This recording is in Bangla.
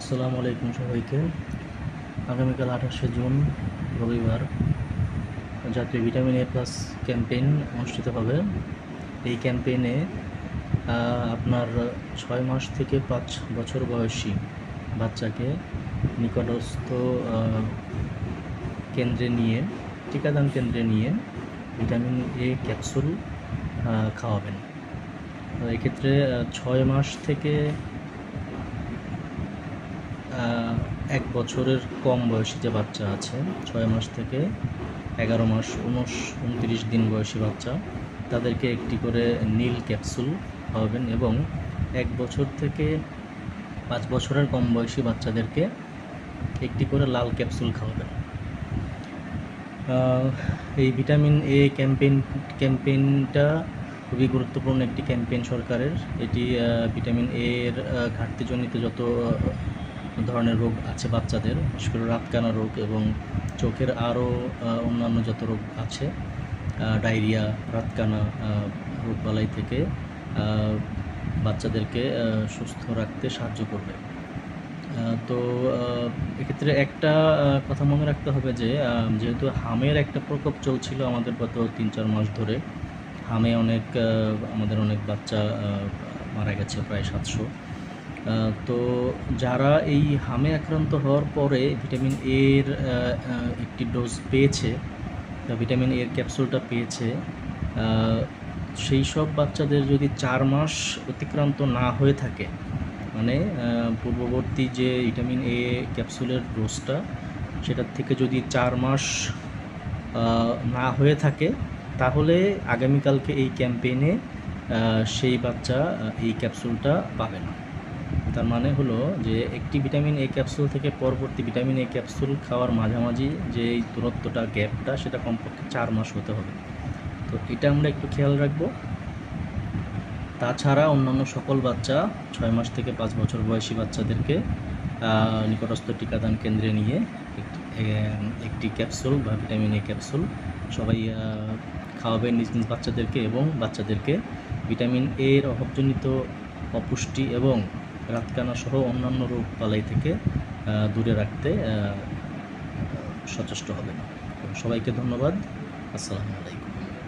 আসসালামু আলাইকুম সবাইকে। আগামীকাল 28শে জুন রবিবার জাতীয় ভিটামিন এ প্লাস ক্যাম্পেইন অনুষ্ঠিত হবে। এই ক্যাম্পেইনে আপনার 6 মাস থেকে 5 বছর বয়সী বাচ্চাকে নিকটস্থ কেন্দ্রে নিয়ে টিকাদান কেন্দ্রে নিয়ে ভিটামিন এ ক্যাপসুল খাওয়াবেন। তো এক্ষেত্রে 6 মাস থেকে 1 বছরের কম বয়সী যে বাচ্চা আছে, 6 মাস থেকে 11 মাস 29 দিন বয়সী বাচ্চা, তাদেরকে একটি করে নীল ক্যাপসুল খাওয়াবেন এবং 1 বছর থেকে 5 বছরের কম বয়সী বাচ্চাদেরকে একটি করে লাল ক্যাপসুল খাওয়াবেন। এই ভিটামিন এ ক্যাম্পেইনটা খুবই গুরুত্বপূর্ণ একটি ক্যাম্পেইন সরকারের। এটি ভিটামিন এর ঘাটতিজনিত যত ধরনের রোগ আছে বাচ্চাদের, বিশেষ করে রাতকানা রোগ এবং চোখের আরও অন্যান্য যত রোগ আছে, ডায়রিয়া, রাতকানা রোগবালাই থেকে বাচ্চাদেরকে সুস্থ রাখতে সাহায্য করবে। তো এক্ষেত্রে একটা কথা মনে রাখতে হবে যে যেহেতু হামের একটা প্রকোপ চলছিল আমাদের গত 3-4 মাস ধরে, হামে আমাদের অনেক বাচ্চা মারা গেছে, প্রায় 700। তো যারা এই হামে আক্রান্ত হওয়ার পরে ভিটামিন এর একটি ডোজ পেয়েছে, ভিটামিন এর ক্যাপসুলটা পেয়েছে, সেই সব বাচ্চাদের যদি 4 মাস অতিক্রান্ত না হয়ে থাকে, মানে পূর্ববর্তী যে ভিটামিন এ ক্যাপসুলের ডোজটা সেটার থেকে যদি 4 মাস না হয়ে থাকে, তাহলে আগামীকালকে এই ক্যাম্পেইনে সেই বাচ্চা এই ক্যাপসুলটা পাবে না। তার মানে হলো যে একটি ভিটামিন এ ক্যাপসুল থেকে পরবর্তী ভিটামিন এ ক্যাপসুল খাওয়ার মাঝামাঝি যে এই দূরত্বটা, গ্যাপটা, সেটা কমপক্ষে 4 মাস হতে হবে। তো এটা আমরা একটু খেয়াল রাখবো। তাছাড়া অন্যান্য সকল বাচ্চা 6 মাস থেকে 5 বছর বয়সী বাচ্চাদেরকে নিকটস্থ টিকাদান কেন্দ্রে নিয়ে একটি ক্যাপসুল বা ভিটামিন এ ক্যাপসুল সবাই খাওয়াবে নিজ নিজ বাচ্চাদেরকে, এবং বাচ্চাদেরকে ভিটামিন এর অভাবজনিত অপুষ্টি এবং রাতকানা সহ অন্যান্য রোগ বালাই থেকে দূরে রাখতে সচেষ্ট হবে। সবাইকে ধন্যবাদ। আসসালামু আলাইকুম।